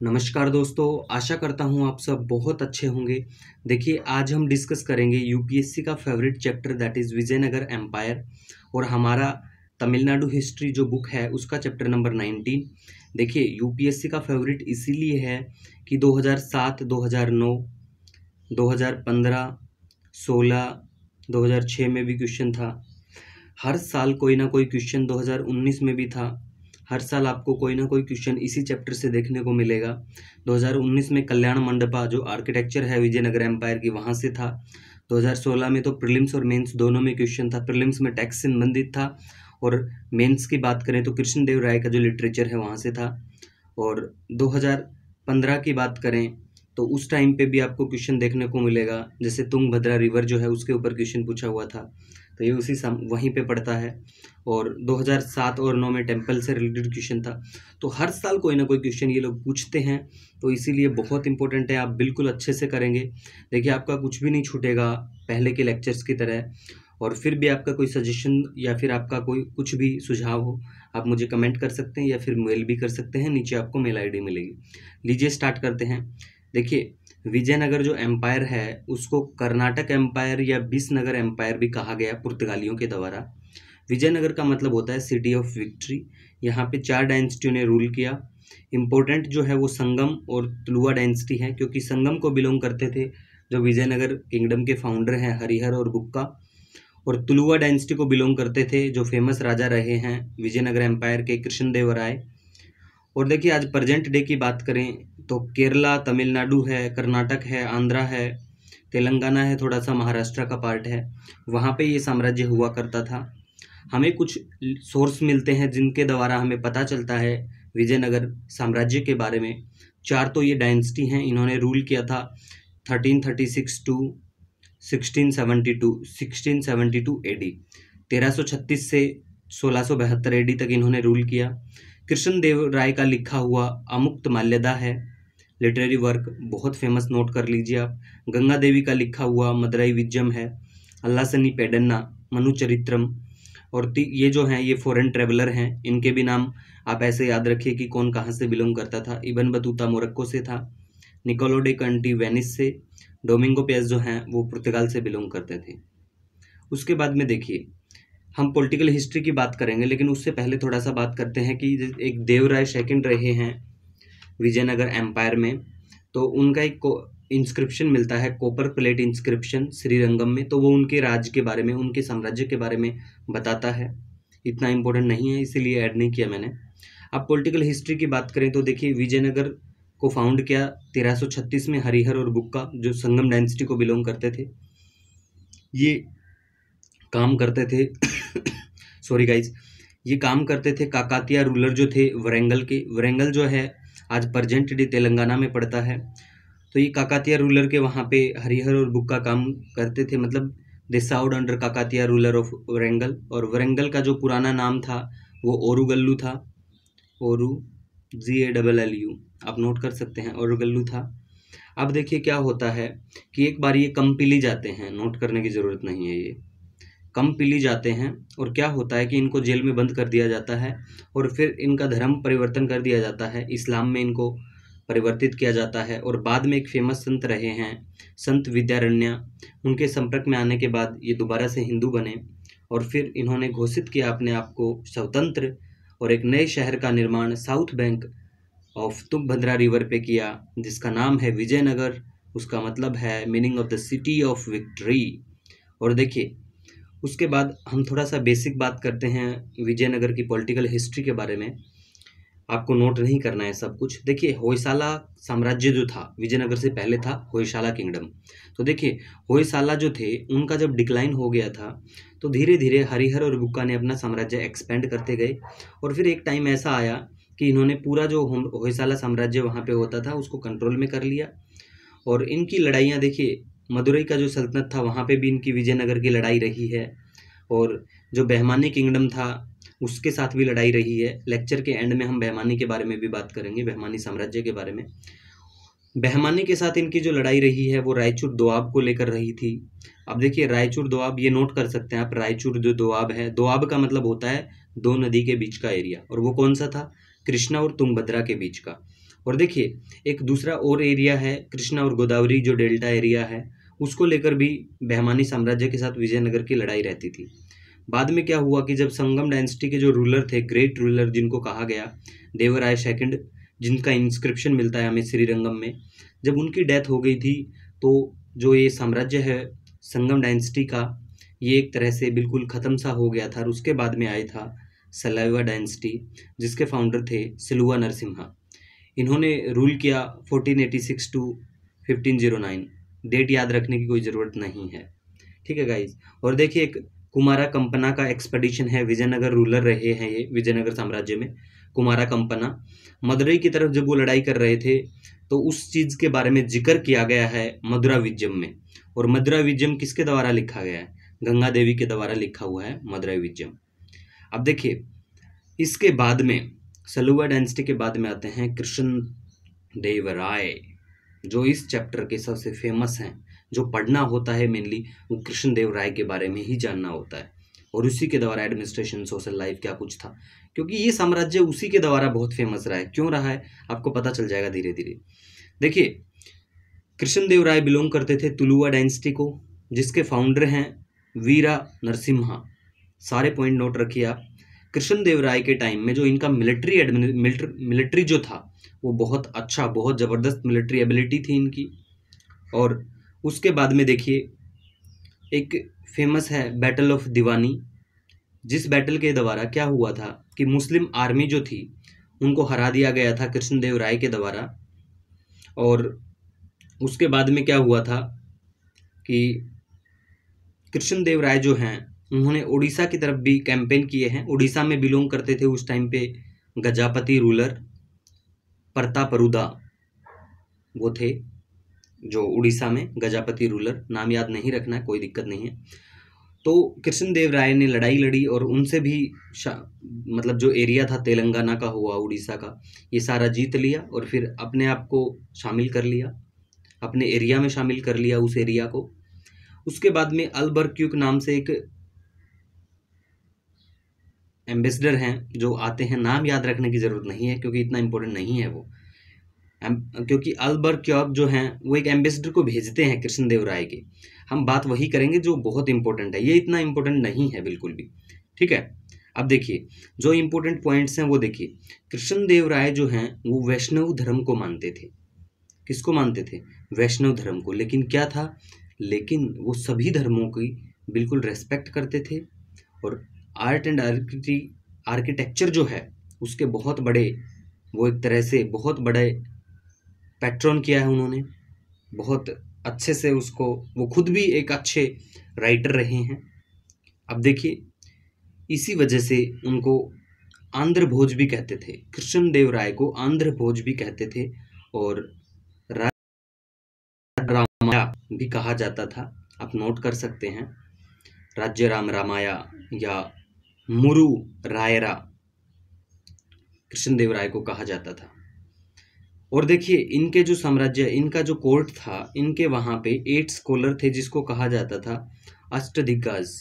नमस्कार दोस्तों, आशा करता हूँ आप सब बहुत अच्छे होंगे। देखिए, आज हम डिस्कस करेंगे यूपीएससी का favourite chapter that is Vijayanagar empire और हमारा तमिलनाडु हिस्ट्री जो बुक है उसका चैप्टर नंबर 19। देखिए, यूपीएससी का फेवरेट इसीलिए है कि 2007, 2009, 2015, 16, 2006 में भी क्वेश्चन था। हर साल कोई ना कोई क्वेश्चन 2019 में भी था। हर साल आपको कोई ना कोई क्वेश्चन इसी चैप्टर से देखने को मिलेगा। 2019 में कल्याण मंडपा जो आर्किटेक्चर है विजयनगर एम्पायर की वहाँ से था। 2016 में तो प्रीलिम्स और मेंस दोनों में क्वेश्चन था। प्रीलिम्स में टैक्स से संबंधित था और मेंस की बात करें तो कृष्णदेव राय का जो लिटरेचर है वहाँ से था। और 2015 की बात करें तो उस टाइम पे भी आपको क्वेश्चन देखने को मिलेगा, जैसे तुंगभद्रा रिवर जो है उसके ऊपर क्वेश्चन पूछा हुआ था, तो ये वहीं पे पड़ता है। और 2007 और 9 में टेम्पल से रिलेटेड क्वेश्चन था। तो हर साल कोई ना कोई क्वेश्चन ये लोग पूछते हैं, तो इसीलिए बहुत इंपॉर्टेंट है, आप बिल्कुल अच्छे से करेंगे। देखिए, आपका कुछ भी नहीं छूटेगा पहले के लेक्चर्स की तरह। और फिर भी आपका कोई सजेशन या फिर आपका कोई कुछ भी सुझाव हो, आप मुझे कमेंट कर सकते हैं या फिर मेल भी कर सकते हैं। नीचे आपको मेल आईडी मिलेगी। लीजिए स्टार्ट करते हैं। देखिए, विजयनगर जो एम्पायर है उसको कर्नाटक एम्पायर या बिसनगर एम्पायर भी कहा गया पुर्तगालियों के द्वारा। विजयनगर का मतलब होता है सिटी ऑफ विक्ट्री। यहाँ पे 4 डायनेस्टियों ने रूल किया। इम्पोर्टेंट जो है वो संगम और तुलुवा डायनेस्टी है, क्योंकि संगम को बिलोंग करते थे जो विजयनगर किंगडम के फाउंडर हैं हरिहर और बुक्का, और तुलुवा डायनेस्टी को बिलोंग करते थे जो फेमस राजा रहे हैं विजयनगर एम्पायर के कृष्णदेव राय। और देखिए, आज प्रेजेंट डे की बात करें तो केरला, तमिलनाडु है, कर्नाटक है, आंध्रा है, तेलंगाना है, थोड़ा सा महाराष्ट्र का पार्ट है, वहाँ पे ये साम्राज्य हुआ करता था। हमें कुछ सोर्स मिलते हैं जिनके द्वारा हमें पता चलता है विजयनगर साम्राज्य के बारे में। 4 तो ये डायनेस्टी हैं, इन्होंने रूल किया था 1336 टू 1672 एडी। 1336 से 1672 एडी तक इन्होंने रूल किया। कृष्णदेव राय का लिखा हुआ अमुक्त माल्यदा है, लिटरेरी वर्क बहुत फेमस, नोट कर लीजिए आप। गंगा देवी का लिखा हुआ मदुरई विजयम है, अल्लासनी पेडन्ना, मनुचरित्रम। और ये जो हैं ये फॉरेन ट्रेवलर हैं, इनके भी नाम आप ऐसे याद रखिए कि कौन कहाँ से बिलोंग करता था। इब्न बतूता मोरक्को से था, निकोलो डे कंटी वेनिस से, डोमिंगो पेस जो हैं वो पुर्तगाल से बिलोंग करते थे। उसके बाद में देखिए, हम पॉलिटिकल हिस्ट्री की बात करेंगे, लेकिन उससे पहले थोड़ा सा बात करते हैं कि एक देवराय सेकंड रहे हैं विजयनगर एम्पायर में, तो उनका एक इंस्क्रिप्शन मिलता है, कॉपर प्लेट इंस्क्रिप्शन श्रीरंगम में, तो वो उनके राज्य के बारे में, उनके साम्राज्य के बारे में बताता है। इतना इम्पोर्टेंट नहीं है, इसीलिए ऐड नहीं किया मैंने। अब पॉलिटिकल हिस्ट्री की बात करें तो देखिए, विजयनगर को फाउंड किया 1336 में हरिहर और बुक्का जो संगम डायनेस्टी को बिलोंग करते थे। ये काम करते थे सॉरी गाइज, ये काम करते थे काकातिया रूलर जो थे वरंगल के। वरंगल जो है आज प्रेजेंट डे तेलंगाना में पड़ता है। तो ये काकातिया रूलर के वहाँ पे हरिहर और बुक्का काम करते थे, मतलब they served under Kakatiya ruler of Warangal. और वरंगल का जो पुराना नाम था वो ओरुगल्लू था, ओरू GALLU, आप नोट कर सकते हैं, ओरुगल्लू था। अब देखिए क्या होता है कि एक बार ये कंपिली जाते हैं, नोट करने की ज़रूरत नहीं है, ये कंपिली जाते हैं। और क्या होता है कि इनको जेल में बंद कर दिया जाता है और फिर इनका धर्म परिवर्तन कर दिया जाता है, इस्लाम में इनको परिवर्तित किया जाता है। और बाद में एक फेमस संत रहे हैं संत विद्यारण्य, उनके संपर्क में आने के बाद ये दोबारा से हिंदू बने और फिर इन्होंने घोषित किया अपने आप को स्वतंत्र, और एक नए शहर का निर्माण south bank of Tungabhadra river पे किया, जिसका नाम है विजयनगर। उसका मतलब है meaning of the city of victory. और देखिए, उसके बाद हम थोड़ा सा बेसिक बात करते हैं विजयनगर की पॉलिटिकल हिस्ट्री के बारे में। आपको नोट नहीं करना है सब कुछ। देखिए, होयसाला साम्राज्य जो था विजयनगर से पहले था होयसाला किंगडम। तो देखिए, होयसाला जो थे उनका जब डिक्लाइन हो गया था तो धीरे धीरे हरिहर और बुक्का ने अपना साम्राज्य एक्सपेंड करते गए। और फिर एक टाइम ऐसा आया कि इन्होंने पूरा जो होयसाला साम्राज्य वहाँ पे होता था उसको कंट्रोल में कर लिया। और इनकी लड़ाइयाँ देखिए, मदुरई का जो सल्तनत था वहाँ पे भी इनकी विजयनगर की लड़ाई रही है, और जो बहमानी किंगडम था उसके साथ भी लड़ाई रही है। लेक्चर के एंड में हम बहमानी के बारे में भी बात करेंगे, बहमानी साम्राज्य के बारे में। बहमानी के साथ इनकी जो लड़ाई रही है वो रायचूर दोआब को लेकर रही थी। अब देखिए, रायचूर दोआब ये नोट कर सकते हैं आप, रायचूर जो दोआब है, दोआब का मतलब होता है दो नदी के बीच का एरिया, और वो कौन सा था, कृष्णा और तुंगभद्रा के बीच का। और देखिए एक दूसरा और एरिया है कृष्णा और गोदावरी जो डेल्टा एरिया है, उसको लेकर भी बहमानी साम्राज्य के साथ विजयनगर की लड़ाई रहती थी। बाद में क्या हुआ कि जब संगम डायनेस्टी के जो रूलर थे, ग्रेट रूलर जिनको कहा गया, देवराय सेकंड, जिनका इंस्क्रिप्शन मिलता है हमें श्रीरंगम में, जब उनकी डेथ हो गई थी तो जो ये साम्राज्य है संगम डायनेस्टी का, ये एक तरह से बिल्कुल ख़त्म सा हो गया था। और उसके बाद में आया था सलाइवा डायनेस्टी, जिसके फाउंडर थे सिलुवा नरसिम्हा। इन्होंने रूल किया 1486 टू 1509। डेट याद रखने की कोई ज़रूरत नहीं है, ठीक है गाइज। और देखिए एक कुमारा कंपना का एक्सपेडिशन है, विजयनगर रूलर रहे हैं ये विजयनगर साम्राज्य में। कुमारा कंपना मदुरई की तरफ जब वो लड़ाई कर रहे थे तो उस चीज़ के बारे में जिक्र किया गया है मदुरा विजयम में। और मदुरा विजयम किसके द्वारा लिखा गया है? गंगा देवी के द्वारा लिखा हुआ है मदुरा विजयम। अब देखिए इसके बाद में सलुवा डायनेस्टी के बाद में आते हैं कृष्ण देव राय, जो इस चैप्टर के सबसे फेमस हैं। जो पढ़ना होता है मेनली वो कृष्ण देव राय के बारे में ही जानना होता है, और उसी के द्वारा एडमिनिस्ट्रेशन, सोशल लाइफ क्या कुछ था, क्योंकि ये साम्राज्य उसी के द्वारा बहुत फेमस रहा है। क्यों रहा है आपको पता चल जाएगा धीरे धीरे। देखिए कृष्ण देव राय बिलोंग करते थे तुलुवा डायनेस्टी को, जिसके फाउंडर हैं वीरा नरसिम्हा। सारे पॉइंट नोट रखिए आप। कृष्ण देव राय के टाइम में जो इनका मिलिट्री जो था वो बहुत अच्छा, बहुत ज़बरदस्त मिलिट्री एबिलिटी थी इनकी। और उसके बाद में देखिए एक फेमस है बैटल ऑफ दीवानी, जिस बैटल के द्वारा क्या हुआ था कि मुस्लिम आर्मी जो थी उनको हरा दिया गया था कृष्ण देव राय के द्वारा। और उसके बाद में क्या हुआ था कि कृष्ण देव राय जो हैं उन्होंने उड़ीसा की तरफ भी कैंपेन किए हैं। उड़ीसा में बिलोंग करते थे उस टाइम पे गजापति रूलर प्रतापरुदा, वो थे जो उड़ीसा में गजापति रूलर। नाम याद नहीं रखना है, कोई दिक्कत नहीं है। तो कृष्ण देव राय ने लड़ाई लड़ी और उनसे भी मतलब जो एरिया था तेलंगाना का हुआ, उड़ीसा का, ये सारा जीत लिया और फिर अपने आप को शामिल कर लिया, अपने एरिया में शामिल कर लिया उस एरिया को। उसके बाद में अल्बर्क्यूक नाम से एक एम्बेसडर हैं जो आते हैं, नाम याद रखने की ज़रूरत नहीं है क्योंकि इतना इम्पोर्टेंट नहीं है वो, क्योंकि अल्बर्क्यूक जो हैं वो एक एम्बेसडर को भेजते हैं कृष्ण देव राय के। हम बात वही करेंगे जो बहुत इंपॉर्टेंट है, ये इतना इंपॉर्टेंट नहीं है बिल्कुल भी, ठीक है। अब देखिए जो इंपॉर्टेंट पॉइंट्स हैं वो देखिए। कृष्ण देव राय जो हैं वो वैष्णव धर्म को मानते थे। किसको मानते थे? वैष्णव धर्म को। लेकिन क्या था, लेकिन वो सभी धर्मों की बिल्कुल रेस्पेक्ट करते थे। और आर्ट एंड आर्किटेक्चर जो है उसके बहुत बड़े, वो एक तरह से बहुत बड़े पैट्रन किया है उन्होंने, बहुत अच्छे से उसको। वो खुद भी एक अच्छे राइटर रहे हैं। अब देखिए इसी वजह से उनको आंध्र भोज भी कहते थे, कृष्ण देव राय को आंध्र भोज भी कहते थे और रामाया भी कहा जाता था। आप नोट कर सकते हैं, राज्य राम रामाया या मुरु रायरा कृष्ण देव राय को कहा जाता था। और देखिए इनके जो साम्राज्य, इनका जो कोर्ट था, इनके वहाँ पे 8 स्कॉलर थे जिसको कहा जाता था अष्टदिग्गज।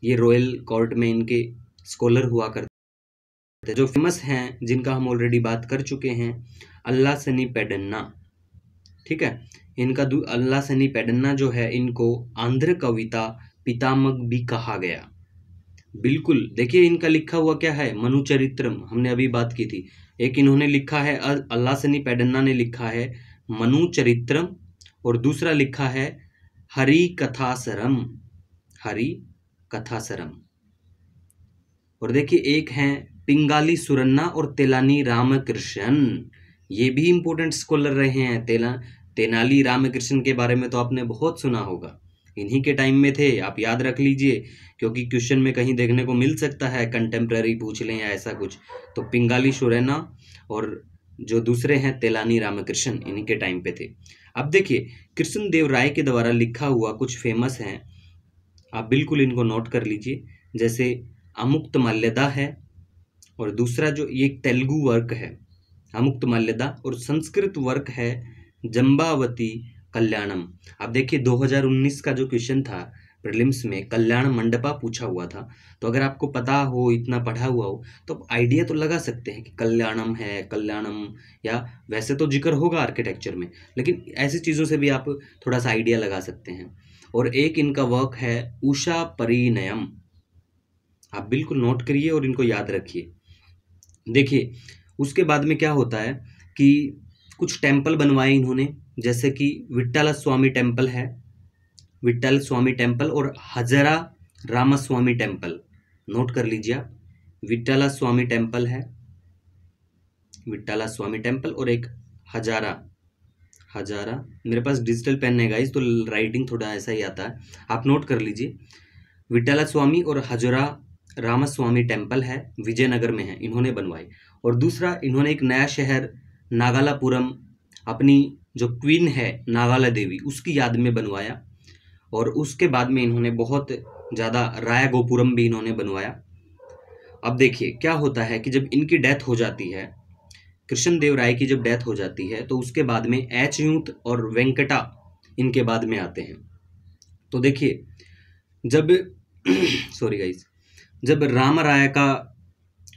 ये रॉयल कोर्ट में इनके स्कॉलर हुआ करते थे। जो फेमस हैं जिनका हम ऑलरेडी बात कर चुके हैं, अल्लासनी पेडन्ना, ठीक है। इनका अल्लासनी पेडन्ना जो है, इनको आंध्र कविता पितामह भी कहा गया। बिल्कुल देखिए इनका लिखा हुआ क्या है, मनुचरित्रम, हमने अभी बात की थी। एक इन्होंने लिखा है, अल्लासनी पेडन्ना ने लिखा है मनुचरित्रम, और दूसरा लिखा है हरि कथासरम, हरि कथासरम। और देखिए एक हैं पिंगाली सुरन्ना और तेलानी रामकृष्ण, ये भी इंपॉर्टेंट स्कॉलर रहे हैं। तेनाली रामकृष्ण के बारे में तो आपने बहुत सुना होगा, इन्हीं के टाइम में थे, आप याद रख लीजिए क्योंकि क्वेश्चन में कहीं देखने को मिल सकता है, कंटेम्प्रेरी पूछ लें या ऐसा कुछ। तो पिंगाली सुरैना और जो दूसरे हैं तेलानी रामकृष्ण, इन्हीं के टाइम पे थे। अब देखिए कृष्ण देव राय के द्वारा लिखा हुआ कुछ फेमस हैं, आप बिल्कुल इनको नोट कर लीजिए। जैसे अमुक्त माल्यदा है, और दूसरा जो ये तेलुगु वर्क है अमुक्त माल्यदा, और संस्कृत वर्क है जम्बावती कल्याणम। अब देखिए 2019 का जो क्वेश्चन था प्रीलिम्स में कल्याण मंडपा पूछा हुआ था। तो अगर आपको पता हो, इतना पढ़ा हुआ हो, तो आप आइडिया तो लगा सकते हैं कि कल्याणम है, कल्याणम, या वैसे तो जिक्र होगा आर्किटेक्चर में, लेकिन ऐसी चीज़ों से भी आप थोड़ा सा आइडिया लगा सकते हैं। और एक इनका वर्क है उषा परिणयम, आप बिल्कुल नोट करिए और इनको याद रखिए। देखिए उसके बाद में क्या होता है कि कुछ टेम्पल बनवाए इन्होंने, जैसे कि विट्ठल स्वामी टेम्पल है, विट्ठल स्वामी टेम्पल, और हजरा रामास्वामी टेम्पल, नोट कर लीजिए आप। विट्ठल स्वामी टेम्पल है, विट्ठल स्वामी टेम्पल, और एक हजारा, हजारा, मेरे पास डिजिटल पेन है गाइस तो राइटिंग थोड़ा ऐसा ही आता है, आप नोट कर लीजिए। विट्ठल स्वामी और हजरा रामास्वामी टेम्पल है, विजयनगर में है, इन्होंने बनवाई। और दूसरा इन्होंने एक नया शहर नागालापुरम, अपनी जो क्वीन है नागाला देवी, उसकी याद में बनवाया। और उसके बाद में इन्होंने बहुत ज़्यादा राया गोपुरम भी इन्होंने बनवाया। अब देखिए क्या होता है कि जब इनकी डेथ हो जाती है, कृष्णदेव राय की जब डेथ हो जाती है, तो उसके बाद में एचयूत और वेंकटा इनके बाद में आते हैं। तो देखिए जब सॉरी गाइस, जब राम राय का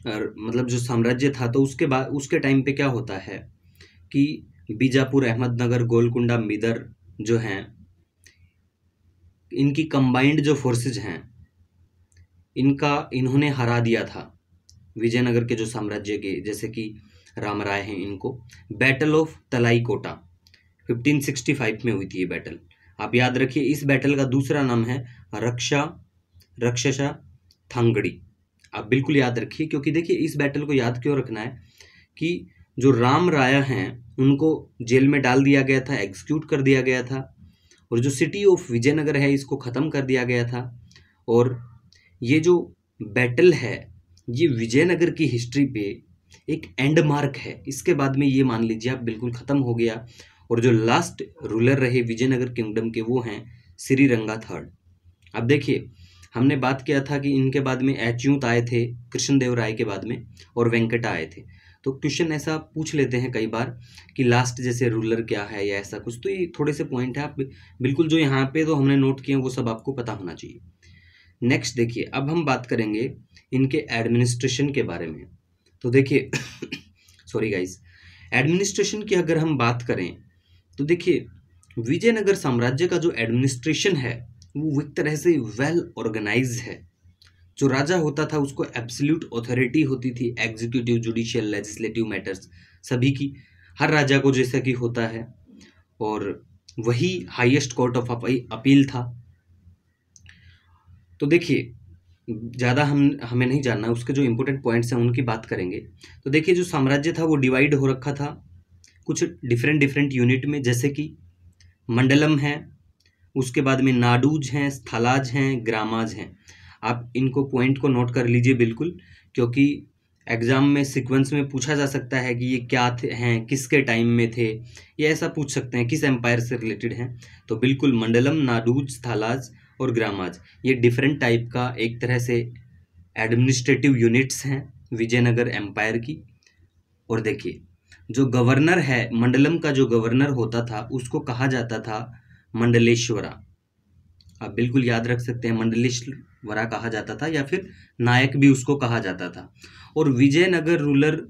मतलब जो साम्राज्य था, तो उसके बाद उसके टाइम पे क्या होता है कि बीजापुर, अहमदनगर, गोलकुंडा, मिदर जो हैं, इनकी कंबाइंड जो फोर्सेज हैं, इनका इन्होंने हरा दिया था विजयनगर के जो साम्राज्य के, जैसे कि राम राय हैं, इनको बैटल ऑफ तलाई कोटा 1565 में हुई थी ये बैटल। आप याद रखिए, इस बैटल का दूसरा नाम है रक्षसा थांगड़ी, आप बिल्कुल याद रखिए। क्योंकि देखिए इस बैटल को याद क्यों रखना है कि जो राम राय हैं उनको जेल में डाल दिया गया था, एग्जीक्यूट कर दिया गया था, और जो सिटी ऑफ विजयनगर है इसको ख़त्म कर दिया गया था। और ये जो बैटल है ये विजयनगर की हिस्ट्री पे एक एंड मार्क है, इसके बाद में ये मान लीजिए आप बिल्कुल ख़त्म हो गया। और जो लास्ट रूलर रहे विजयनगर किंगडम के वो हैं श्रीरंगा थर्ड। अब देखिए हमने बात किया था कि इनके बाद में एचयूत आए थे कृष्णदेव राय के बाद में, और वेंकटा आए थे। तो क्वेश्चन ऐसा पूछ लेते हैं कई बार कि लास्ट जैसे रूलर क्या है या ऐसा कुछ, तो ये थोड़े से पॉइंट है, आप बिल्कुल जो यहाँ पे तो हमने नोट किए वो सब आपको पता होना चाहिए। नेक्स्ट देखिए, अब हम बात करेंगे इनके एडमिनिस्ट्रेशन के बारे में। तो देखिए सॉरी गाइस, एडमिनिस्ट्रेशन की अगर हम बात करें तो देखिए विजयनगर साम्राज्य का जो एडमिनिस्ट्रेशन है वो एक तरह से वेल ऑर्गेनाइज है। जो राजा होता था उसको एब्सोल्यूट अथॉरिटी होती थी, एग्जीक्यूटिव, जुडिशियल, लेजिस्लेटिव मैटर्स सभी की, हर राजा को जैसा कि होता है, और वही हाईएस्ट कोर्ट ऑफ अपील था। तो देखिए ज़्यादा हमें नहीं जानना, उसके जो इंपॉर्टेंट पॉइंट्स हैं उनकी बात करेंगे। तो देखिए जो साम्राज्य था वो डिवाइड हो रखा था कुछ डिफरेंट यूनिट में, जैसे कि मंडलम है, उसके बाद में नाडूज हैं, स्थलाज हैं, ग्रामाज हैं। आप इनको पॉइंट को नोट कर लीजिए बिल्कुल, क्योंकि एग्जाम में सीक्वेंस में पूछा जा सकता है कि ये क्या हैं, किसके टाइम में थे, ये ऐसा पूछ सकते हैं किस एम्पायर से रिलेटेड हैं। तो बिल्कुल मंडलम, नाडूज, स्थलाज और ग्रामाज ये डिफरेंट टाइप का एक तरह से एडमिनिस्ट्रेटिव यूनिट्स हैं विजयनगर एम्पायर की। और देखिए जो गवर्नर है, मंडलम का जो गवर्नर होता था उसको कहा जाता था मंडलेश्वरा, आप बिल्कुल याद रख सकते हैं, मंडलेश्वरा कहा जाता था, या फिर नायक भी उसको कहा जाता था। और विजयनगर रूलर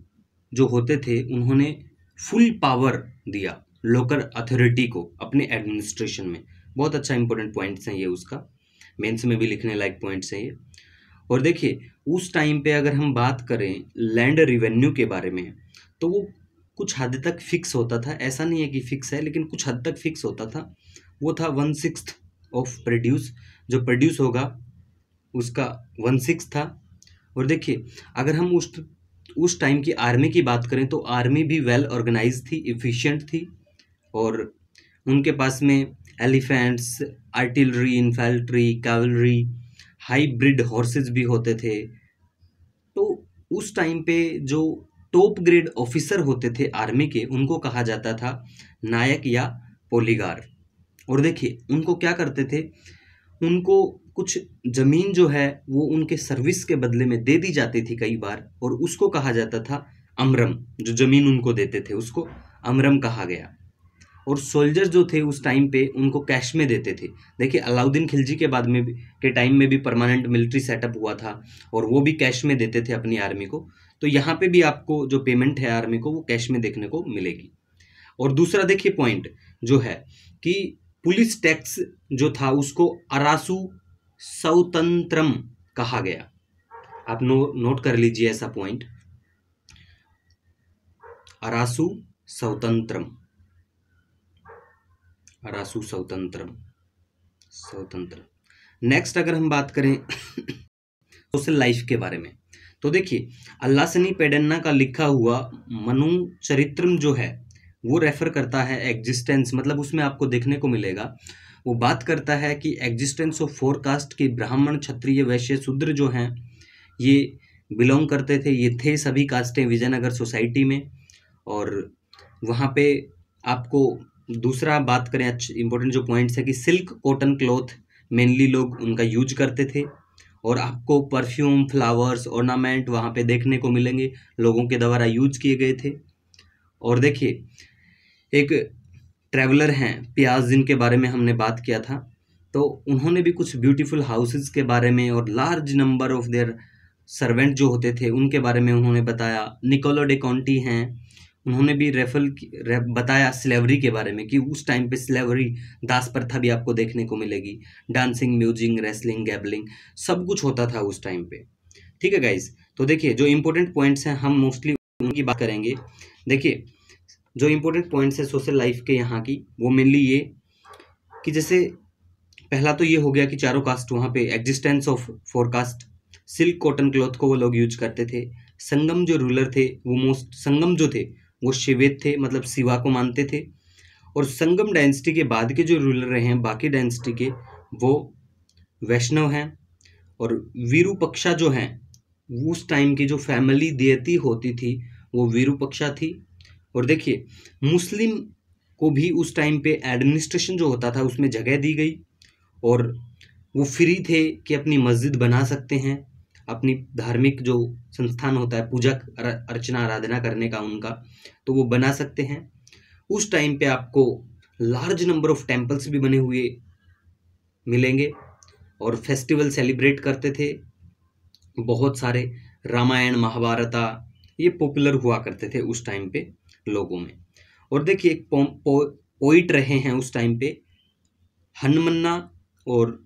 जो होते थे उन्होंने फुल पावर दिया लोकल अथॉरिटी को अपने एडमिनिस्ट्रेशन में। बहुत अच्छा इंपॉर्टेंट पॉइंट्स हैं ये, उसका मेंस में भी लिखने लायक पॉइंट्स हैं ये। और देखिए उस टाइम पे अगर हम बात करें लैंड रिवेन्यू के बारे में, तो वो कुछ हद तक फिक्स होता था, ऐसा नहीं है कि फिक्स है, लेकिन कुछ हद तक फिक्स होता था। वो था 1/6 ऑफ प्रोड्यूस, जो प्रोड्यूस होगा उसका 1/6 था। और देखिए अगर हम उस टाइम की आर्मी की बात करें तो आर्मी भी वेल ऑर्गेनाइज थी, इफ़िशिएंट थी, और उनके पास में elephants, artillery, infantry, cavalry, hybrid horses भी होते थे। तो उस टाइम पे जो टॉप ग्रेड ऑफिसर होते थे आर्मी के, उनको कहा जाता था नायक या पोलीगार। और देखिए उनको क्या करते थे, उनको कुछ जमीन जो है वो उनके सर्विस के बदले में दे दी जाती थी कई बार, और उसको कहा जाता था अमरम। जो जमीन उनको देते थे उसको अमरम कहा गया। और सोल्जर जो थे उस टाइम पे उनको कैश में देते थे। देखिए अलाउद्दीन खिलजी के बाद में भी के टाइम में भी परमानेंट मिलिट्री सेटअप हुआ था और वो भी कैश में देते थे अपनी आर्मी को। तो यहाँ पे भी आपको जो पेमेंट है आर्मी को वो कैश में देखने को मिलेगी। और दूसरा देखिए पॉइंट जो है कि पुलिस टैक्स जो था उसको अरासु स्वतंत्रम कहा गया। आप नोट कर लीजिए ऐसा पॉइंट, अरासु स्वतंत्रम, अरासु स्वतंत्रम, स्वतंत्र। नेक्स्ट अगर हम बात करें सोशल लाइफ के बारे में, तो देखिए अल्लासनी पेडन्ना का लिखा हुआ मनु चरित्रम जो है वो रेफर करता है एग्जिस्टेंस, मतलब उसमें आपको देखने को मिलेगा वो बात करता है कि एग्जिस्टेंस ऑफ फोर कास्ट की ब्राह्मण क्षत्रिय वैश्य शूद्र जो हैं ये बिलोंग करते थे, ये थे सभी कास्टें विजयनगर सोसाइटी में। और वहाँ पे आपको दूसरा बात करें इंपॉर्टेंट जो पॉइंट्स है कि सिल्क कॉटन क्लॉथ मेनली लोग उनका यूज करते थे और आपको परफ्यूम फ्लावर्स ऑर्नामेंट वहाँ पे देखने को मिलेंगे लोगों के द्वारा यूज किए गए थे। और देखिए एक ट्रैवलर हैं पियाज जिनके बारे में हमने बात किया था, तो उन्होंने भी कुछ ब्यूटीफुल हाउसेस के बारे में और large number of their servant जो होते थे उनके बारे में उन्होंने बताया। निकोलो डे कॉन्टी हैं, उन्होंने भी बताया स्लेवरी के बारे में कि उस टाइम पे स्लेवरी दास प्रथा भी आपको देखने को मिलेगी। डांसिंग म्यूजिक रेसलिंग गैबलिंग सब कुछ होता था उस टाइम पे। ठीक है गाइज, तो देखिए जो इंपॉर्टेंट पॉइंट्स हैं हम मोस्टली उनकी बात करेंगे। देखिए जो इंपॉर्टेंट पॉइंट्स है सोशल लाइफ के यहाँ की वो मेनली ये कि जैसे पहला तो ये हो गया कि चारों कास्ट वहाँ पे existence of four caste, silk cotton cloth को वो लोग यूज करते थे। संगम जो रूलर थे वो संगम जो थे वो शिवेद थे, मतलब शिवा को मानते थे। और संगम डायनेस्टी के बाद के जो रूलर रहे हैं बाकी डायनेस्टी के वो वैष्णव हैं। और विरूपक्षा जो हैं उस टाइम की जो फैमिली देयती होती थी वो विरूपक्षा थी। और देखिए मुस्लिम को भी उस टाइम पे एडमिनिस्ट्रेशन जो होता था उसमें जगह दी गई और वो फ्री थे कि अपनी मस्जिद बना सकते हैं, अपनी धार्मिक जो संस्थान होता है पूजा अर्चना आराधना करने का उनका, तो वो बना सकते हैं। उस टाइम पे आपको लार्ज नंबर ऑफ टेम्पल्स भी बने हुए मिलेंगे और फेस्टिवल सेलिब्रेट करते थे बहुत सारे। रामायण महाभारता ये पॉपुलर हुआ करते थे उस टाइम पे लोगों में। और देखिए एक पोइट रहे हैं उस टाइम पे हनुमन्ना और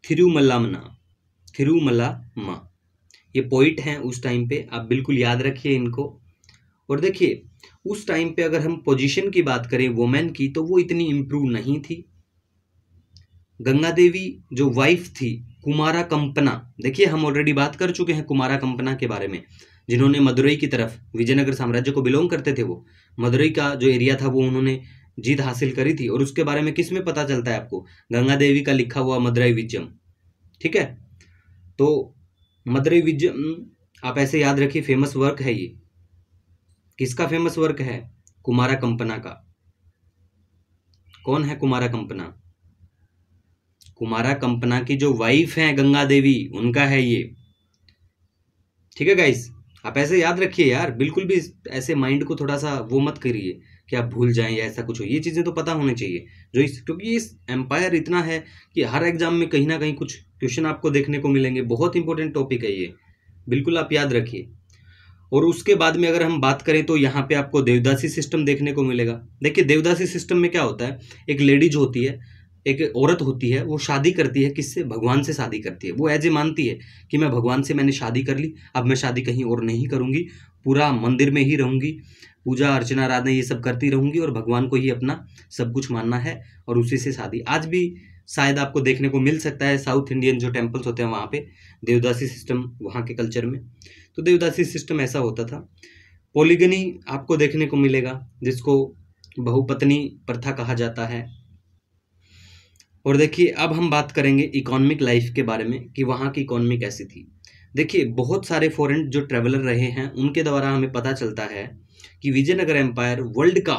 थिरुमल्लामा, ये पोइट हैं उस टाइम पे, आप बिल्कुल याद रखिए इनको। और देखिए उस टाइम पे अगर हम पोजीशन की बात करें वुमेन की तो वो इतनी इम्प्रूव नहीं थी। गंगा देवी जो वाइफ थी कुमारा कंपना, देखिए हम ऑलरेडी बात कर चुके हैं कुमारा कंपना के बारे में, जिन्होंने मदुरई की तरफ विजयनगर साम्राज्य को बिलोंग करते थे। वो मदुरई का जो एरिया था वो उन्होंने जीत हासिल करी थी। और उसके बारे में किस में पता चलता है आपको, गंगा देवी का लिखा हुआ मदुरई विजयम। ठीक है, तो मदुरई विजयम आप ऐसे याद रखिए, फेमस वर्क है ये। किसका फेमस वर्क है? कुमारा कंपना का। कौन है कुमारा कंपना? कुमारा कंपना की जो वाइफ है गंगा देवी उनका है ये। ठीक है गाइस, आप ऐसे याद रखिए यार, बिल्कुल भी ऐसे माइंड को थोड़ा सा वो मत करिए कि आप भूल जाएं या ऐसा कुछ हो। ये चीज़ें तो पता होनी चाहिए क्योंकि इस एम्पायर इतना है कि हर एग्जाम में कहीं ना कहीं कुछ क्वेश्चन आपको देखने को मिलेंगे। बहुत इंपॉर्टेंट टॉपिक है ये, बिल्कुल आप याद रखिए। और उसके बाद में अगर हम बात करें तो यहाँ पे आपको देवदासी सिस्टम देखने को मिलेगा। देखिए देवदासी सिस्टम में क्या होता है, एक लेडी जो होती है, एक औरत होती है, वो शादी करती है किससे? भगवान से शादी करती है। वो ऐसे मानती है कि मैं भगवान से मैंने शादी कर ली, अब मैं शादी कहीं और नहीं करूँगी, पूरा मंदिर में ही रहूँगी, पूजा अर्चना आराधना ये सब करती रहूँगी और भगवान को ही अपना सब कुछ मानना है और उसी से शादी। आज भी शायद आपको देखने को मिल सकता है साउथ इंडियन जो टेम्पल्स होते हैं वहाँ पे देवदासी सिस्टम, वहाँ के कल्चर में। तो देवदासी सिस्टम ऐसा होता था। पॉलीगनी आपको देखने को मिलेगा जिसको बहुपत्नी प्रथा कहा जाता है। और देखिए अब हम बात करेंगे इकोनॉमिक लाइफ के बारे में कि वहाँ की इकोनॉमी कैसी थी। देखिए बहुत सारे फॉरेन जो ट्रेवलर रहे हैं उनके द्वारा हमें पता चलता है कि विजयनगर एम्पायर वर्ल्ड का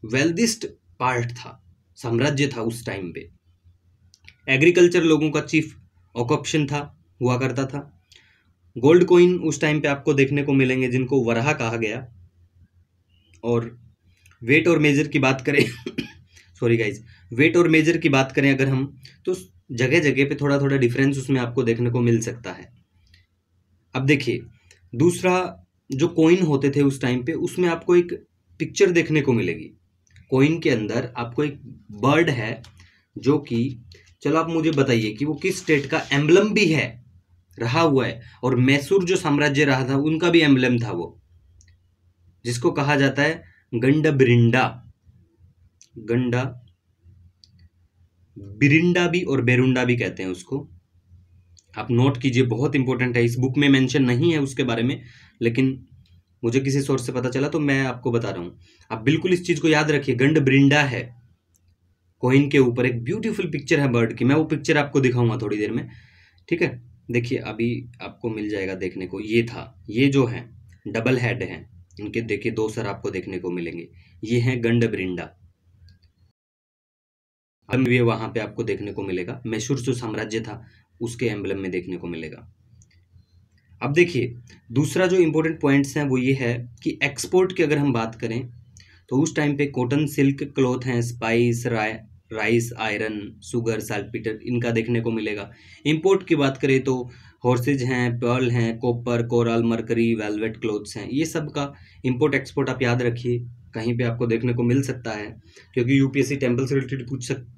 वेल्दिस्ट पार्ट था, साम्राज्य था उस टाइम पे। एग्रीकल्चर लोगों का चीफ ऑक्यूपेशन था, हुआ करता था। गोल्ड कॉइन उस टाइम पे आपको देखने को मिलेंगे जिनको वराह कहा गया। और वेट और मेजर की बात करें सॉरी गाइज, वेट और मेजर की बात करें अगर हम, तो जगह जगह पे थोड़ा थोड़ा डिफरेंस उसमें आपको देखने को मिल सकता है। अब देखिए, दूसरा जो कॉइन होते थे उस टाइम पे, उसमें आपको एक पिक्चर देखने को मिलेगी। कॉइन के अंदर आपको एक बर्ड है जो कि, चलो आप मुझे बताइए कि वो किस स्टेट का एम्बलम भी है, रहा हुआ है, और मैसूर जो साम्राज्य रहा था उनका भी एम्बलम था वो, जिसको कहा जाता है गंडबिरिंडा। गंडा बिरिंडा भी और बेरुंडा भी कहते हैं उसको। आप नोट कीजिए, बहुत इंपॉर्टेंट है। इस बुक में मेंशन नहीं है उसके बारे में, लेकिन मुझे किसी सोर्स से पता चला तो मैं आपको बता रहा हूँ। आप बिल्कुल इस चीज को याद रखिए, गंडबिरिंडा है कॉइन के ऊपर। एक ब्यूटीफुल पिक्चर है बर्ड की, मैं वो पिक्चर आपको दिखाऊंगा थोड़ी देर में, ठीक है। देखिए अभी आपको मिल जाएगा देखने को। ये था, ये जो है डबल हेड है इनके, देखिए दो सर आपको देखने को मिलेंगे। ये है गंडबिरिंडा। अब ये वहां पे आपको देखने को मिलेगा, मैसूर जो साम्राज्य था उसके एम्बलम में देखने को मिलेगा। अब देखिए, दूसरा जो इंपॉर्टेंट पॉइंट्स हैं वो ये है कि एक्सपोर्ट की अगर हम बात करें तो उस टाइम पे कॉटन, सिल्क क्लॉथ हैं, spice, rice, iron, sugar, saltpetre, इनका देखने को मिलेगा। इंपोर्ट की बात करें तो हॉर्सेज हैं, पर्ल हैं, copper, coral, mercury, velvet clothes हैं। ये सब का इंपोर्ट एक्सपोर्ट आप याद रखिए, कहीं पे आपको देखने को मिल सकता है, क्योंकि यूपीएससी टेम्पल से रिलेटेड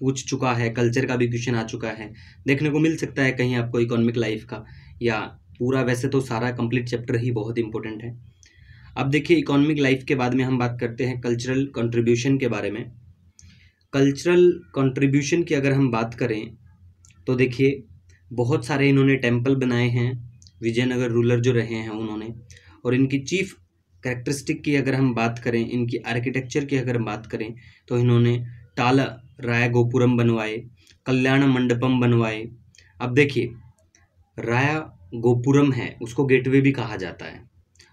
पूछ चुका है, कल्चर का भी क्वेश्चन आ चुका है, देखने को मिल सकता है कहीं आपको इकोनॉमिक लाइफ का, या पूरा। वैसे तो सारा कंप्लीट चैप्टर ही बहुत इंपॉर्टेंट है। अब देखिए, इकोनॉमिक लाइफ के बाद में हम बात करते हैं कल्चरल कंट्रीब्यूशन के बारे में। कल्चरल कंट्रीब्यूशन की अगर हम बात करें तो देखिए, बहुत सारे इन्होंने टेम्पल बनाए हैं, विजयनगर रूलर जो रहे हैं उन्होंने। और इनकी चीफ कैरेक्टरिस्टिक की अगर हम बात करें, इनकी आर्किटेक्चर की अगर हम बात करें, तो इन्होंने टाला राय गोपुरम बनवाए, कल्याण मंडपम बनवाए। अब देखिए, राया गोपुरम है उसको गेटवे भी कहा जाता है।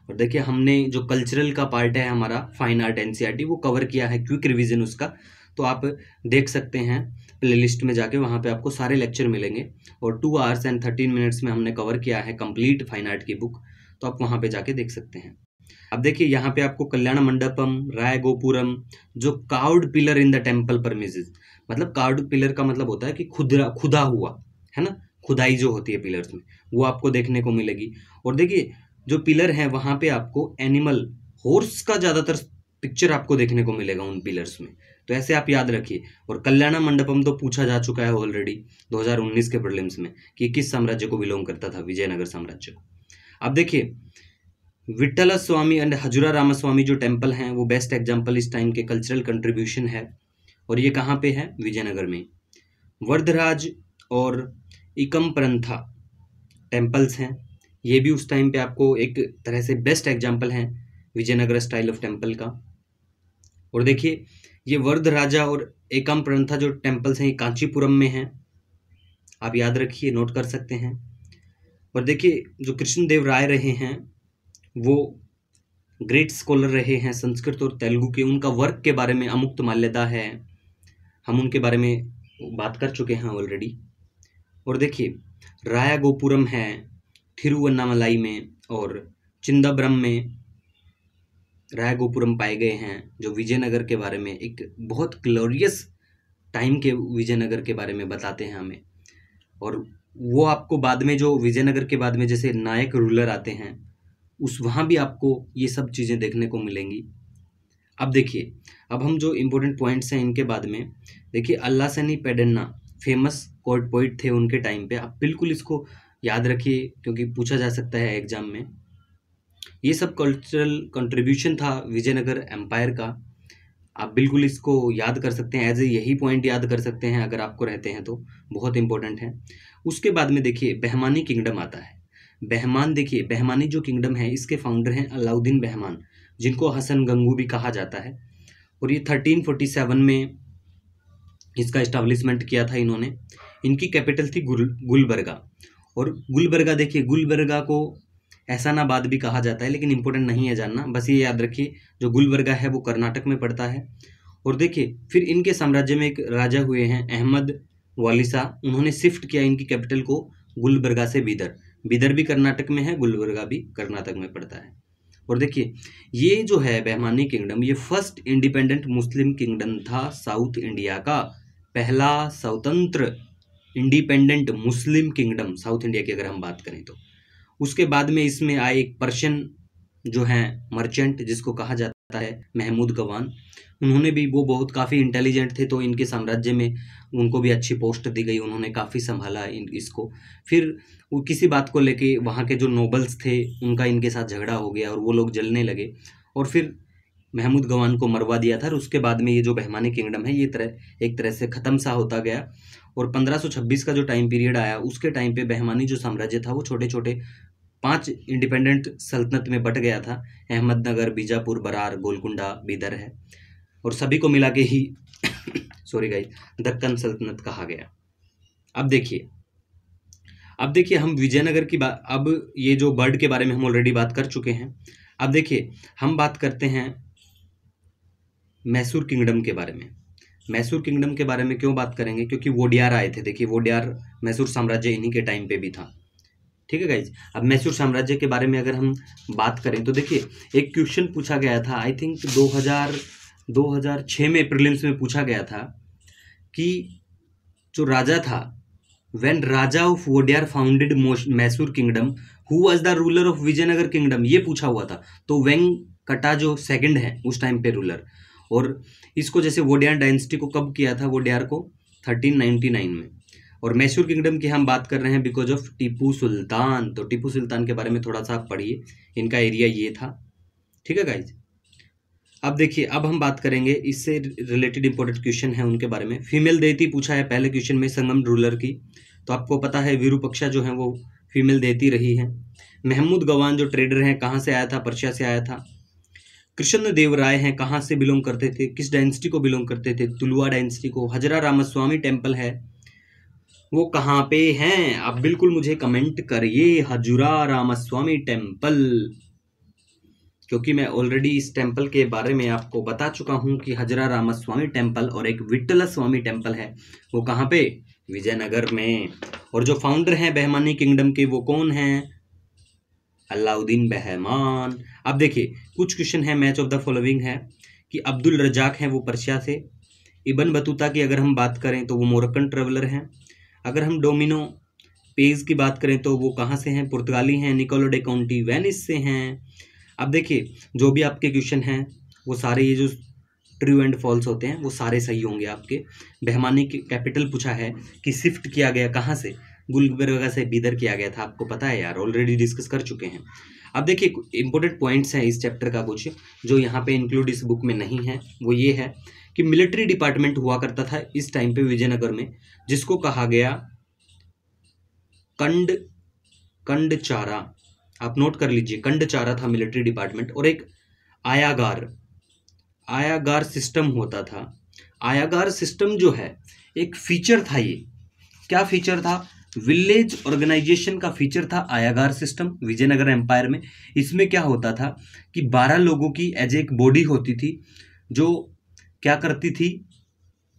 और देखिए, हमने जो कल्चरल का पार्ट है हमारा फाइन आर्ट एनसीईआरटी, वो कवर किया है, क्विक रिवीजन उसका, तो आप देख सकते हैं प्लेलिस्ट में जाके, वहाँ पे आपको सारे लेक्चर मिलेंगे। और 2 आवर्स एंड 13 मिनट्स में हमने कवर किया है कंप्लीट फाइन आर्ट की बुक, तो आप वहाँ पे जाके देख सकते हैं। अब देखिए, यहाँ पे आपको कल्याण मंडपम, राय गोपुरम, जो carved pillar in the temple premises, मतलब कार्व्ड पिलर का मतलब होता है कि खुदा हुआ है ना, खुदाई जो होती है पिलर्स में, वो आपको देखने को मिलेगी। और देखिए, जो पिलर है वहाँ पे आपको एनिमल, हॉर्स का ज़्यादातर पिक्चर आपको देखने को मिलेगा उन पिलर्स में, तो ऐसे आप याद रखिए। और कल्याण मंडपम तो पूछा जा चुका है ऑलरेडी 2019 के प्रीलिम्स में कि किस साम्राज्य को बिलोंग करता था, विजयनगर साम्राज्य को। अब देखिए, विट्ठल स्वामी एंड हजुरा रामास्वामी जो टेम्पल हैं वो बेस्ट एग्जाम्पल इस टाइम के कल्चरल कंट्रीब्यूशन है, और ये कहाँ पे है, विजयनगर में। वर्धराज और इकमप्रंथा टेम्पल्स हैं, ये भी उस टाइम पे आपको एक तरह से बेस्ट एग्जाम्पल हैं विजयनगर स्टाइल ऑफ टेम्पल का। और देखिए, ये वर्ध राजा और एकम प्रंथा जो टेम्पल्स हैं ये कांचीपुरम में हैं, आप याद रखिए, नोट कर सकते हैं। और देखिए, जो कृष्णदेव राय रहे हैं वो ग्रेट स्कॉलर रहे हैं संस्कृत और तेलुगु के, उनका वर्क के बारे में अमुक्त माल्यदा है, हम उनके बारे में बात कर चुके हैं ऑलरेडी। और देखिए, राया गोपुरम है थिरुवन्नामलाई में, और चिदम्बरम में राय गोपुरम पाए गए हैं, जो विजयनगर के बारे में एक बहुत ग्लोरियस टाइम के विजयनगर के बारे में बताते हैं हमें। और वो आपको बाद में, जो विजयनगर के बाद में जैसे नायक रूलर आते हैं, उस वहाँ भी आपको ये सब चीज़ें देखने को मिलेंगी। अब देखिए, अब हम जो इम्पोर्टेंट पॉइंट्स हैं इनके बाद में, देखिए अल्लासनी पेडन्ना फेमस कोर्ट पोइट थे उनके टाइम पे, आप बिल्कुल इसको याद रखिए क्योंकि पूछा जा सकता है एग्जाम में। ये सब कल्चरल कंट्रीब्यूशन था विजयनगर एम्पायर का, आप बिल्कुल इसको याद कर सकते हैं, एज ए यही पॉइंट याद कर सकते हैं अगर आपको रहते हैं तो, बहुत इंपॉर्टेंट है। उसके बाद में देखिए, बहमानी किंगडम आता है। बहमान, देखिए बहमानी जो किंगडम है इसके फाउंडर हैं अलाउद्दीन बहमान, जिनको हसन गंगू भी कहा जाता है। और ये 1347 में इसका इस्टेब्लिशमेंट किया था इन्होंने। इनकी कैपिटल थी गुलबर्गा। और गुलबर्गा, देखिए गुलबर्गा को एहसानाबाद भी कहा जाता है, लेकिन इंपॉर्टेंट नहीं है जानना, बस ये याद रखिए जो गुलबर्गा है वो कर्नाटक में पड़ता है। और देखिए, फिर इनके साम्राज्य में एक राजा हुए हैं अहमद वाली शाह, उन्होंने शिफ्ट किया इनकी कैपिटल को गुलबर्गा से बीदर। बीदर भी कर्नाटक में है, गुलबर्गा भी कर्नाटक में पड़ता है। और देखिए ये जो है बहमानी किंगडम, ये फर्स्ट इंडिपेंडेंट मुस्लिम किंगडम था साउथ इंडिया का, पहला स्वतंत्र इंडिपेंडेंट मुस्लिम किंगडम साउथ इंडिया की अगर हम बात करें तो। उसके बाद में इसमें आए एक पर्शियन जो हैं मर्चेंट, जिसको कहा जाता है महमूद गवान। उन्होंने भी, वो बहुत काफ़ी इंटेलिजेंट थे, तो इनके साम्राज्य में उनको भी अच्छी पोस्ट दी गई, उन्होंने काफ़ी संभाला इसको। फिर वो किसी बात को लेके वहाँ के जो नोबल्स थे उनका इनके साथ झगड़ा हो गया और वो लोग जलने लगे, और फिर महमूद गवान को मरवा दिया था। और उसके बाद में ये जो बहमानी किंगडम है ये एक तरह से ख़त्म सा होता गया। और 1526 का जो टाइम पीरियड आया, उसके टाइम पे बहमानी जो साम्राज्य था वो छोटे छोटे 5 इंडिपेंडेंट सल्तनत में बट गया था। अहमदनगर, बीजापुर, बरार, गोलकुंडा, बीदर है, और सभी को मिला के ही सॉरी गाइस, दक्कन सल्तनत कहा गया। अब देखिए हम विजयनगर की बात, अब ये जो बर्ड के बारे में हम ऑलरेडी बात कर चुके हैं। अब देखिए हम बात करते हैं मैसूर किंगडम के बारे में। मैसूर किंगडम के बारे में क्यों बात करेंगे, क्योंकि वोडियार आए थे। देखिए वोडियार मैसूर साम्राज्य इन्हीं के टाइम पे भी था, ठीक है गाइज। अब मैसूर साम्राज्य के बारे में अगर हम बात करें तो देखिए एक क्वेश्चन पूछा गया था, आई थिंक 2006 में प्रीलिम्स में पूछा गया था कि जो राजा था, when Raja of Wodeyar founded Mysore kingdom, who was the ruler of Vijayanagar kingdom, ये पूछा हुआ था। तो वेंकटा जो सेकंड है उस टाइम पे रूलर, और इसको जैसे वोडियार डायनेस्टी को कब किया था, वोडियार को 1399 में। और मैसूर किंगडम की हम बात कर रहे हैं बिकॉज ऑफ टीपू सुल्तान। तो टीपू सुल्तान के बारे में थोड़ा सा आप पढ़िए, इनका एरिया ये था, ठीक है गाइज। अब देखिए अब हम बात करेंगे इससे रिलेटेड इंपॉर्टेंट क्वेश्चन है उनके बारे में। फीमेल देती पूछा है पहले क्वेश्चन में संगम रूलर की, तो आपको पता है विरूपक्षा जो है वो फीमेल देती रही है। महमूद गवान जो ट्रेडर हैं कहाँ से आया था, पर्शिया से आया था। कृष्ण देव राय हैं, कहाँ से बिलोंग करते थे, किस डायनेस्टी को बिलोंग करते थे, तुलुआ डायनेस्टी को। हजरा रामास्वामी टेम्पल है, वो कहाँ पे हैं, आप बिल्कुल मुझे कमेंट करिए, हजूरा रामास्वामी टेम्पल, क्योंकि मैं ऑलरेडी इस टेम्पल के बारे में आपको बता चुका हूँ कि हजरा रामास्वामी टेम्पल और एक विट्ठल स्वामी टेम्पल है, वो कहाँ पे, विजयनगर में। और जो फाउंडर हैं बहमानी किंगडम के वो कौन हैं, अलाउद्दीन बहमान। अब देखिए कुछ क्वेश्चन है मैच ऑफ द फॉलोइंग है कि अब्दुल रजाक हैं वो पर्शिया से। इब्न बतूता की अगर हम बात करें तो वो मोरक्कन ट्रेवलर हैं। अगर हम डोमिनो पेज की बात करें तो वो कहाँ से हैं, पुर्तगाली हैं। निकोलो डे काउंटी वेनिस से हैं। अब देखिए जो भी आपके क्वेश्चन हैं वो सारे ये जो ट्रू एंड फॉल्स होते हैं वो सारे सही होंगे आपके। बहमानी की कैपिटल पूछा है कि शिफ्ट किया गया कहाँ से, गुलबर्गा से बीदर किया गया था, आपको पता है यार, ऑलरेडी डिस्कस कर चुके हैं। अब देखिए इंपॉर्टेंट पॉइंट्स हैं इस चैप्टर का कुछ जो यहाँ पे इंक्लूड इस बुक में नहीं है, वो ये है कि मिलिट्री डिपार्टमेंट हुआ करता था इस टाइम पे विजयनगर में, जिसको कहा गया कंडचारा। आप नोट कर लीजिए, कंडचारा था मिलिट्री डिपार्टमेंट। और एक आयागार सिस्टम होता था। आयागार सिस्टम जो है एक फीचर था, ये क्या फीचर था, विलेज ऑर्गेनाइजेशन का फीचर था आयागार सिस्टम विजयनगर एम्पायर में। इसमें क्या होता था कि 12 लोगों की एज एक बॉडी होती थी जो क्या करती थी,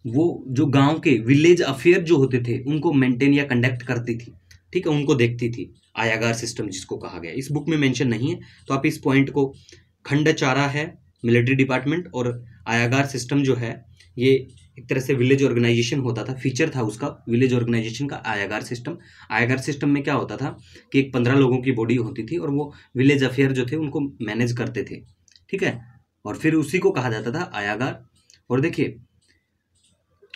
वो जो गांव के विलेज अफेयर जो होते थे उनको मेंटेन या कंडक्ट करती थी, ठीक है, उनको देखती थी। आयागार सिस्टम जिसको कहा गया, इस बुक में मेंशन नहीं है, तो आप इस पॉइंट को, खंडचारा है मिलिट्री डिपार्टमेंट और आयागार सिस्टम जो है ये एक तरह से विलेज ऑर्गेनाइजेशन होता था, फीचर था उसका विलेज ऑर्गेनाइजेशन का आयागार सिस्टम। आयागार सिस्टम में क्या होता था कि एक 15 लोगों की बॉडी होती थी और वो विलेज अफेयर जो थे उनको मैनेज करते थे, ठीक है, और फिर उसी को कहा जाता था आयागार। और देखिए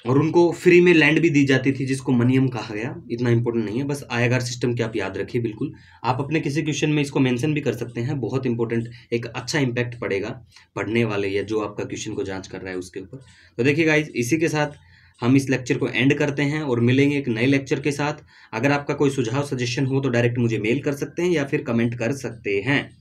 और उनको फ्री में लैंड भी दी जाती थी जिसको मनियम कहा गया, इतना इंपॉर्टेंट नहीं है, बस आयागार सिस्टम की आप याद रखिए बिल्कुल। आप अपने किसी क्वेश्चन में इसको मेंशन भी कर सकते हैं, बहुत इंपॉर्टेंट, एक अच्छा इंपैक्ट पड़ेगा पढ़ने वाले या जो आपका क्वेश्चन को जांच कर रहा है उसके ऊपर। तो देखिए गाइज इसी के साथ हम इस लेक्चर को एंड करते हैं और मिलेंगे एक नए लेक्चर के साथ। अगर आपका कोई सुझाव सजेशन हो तो डायरेक्ट मुझे मेल कर सकते हैं या फिर कमेंट कर सकते हैं।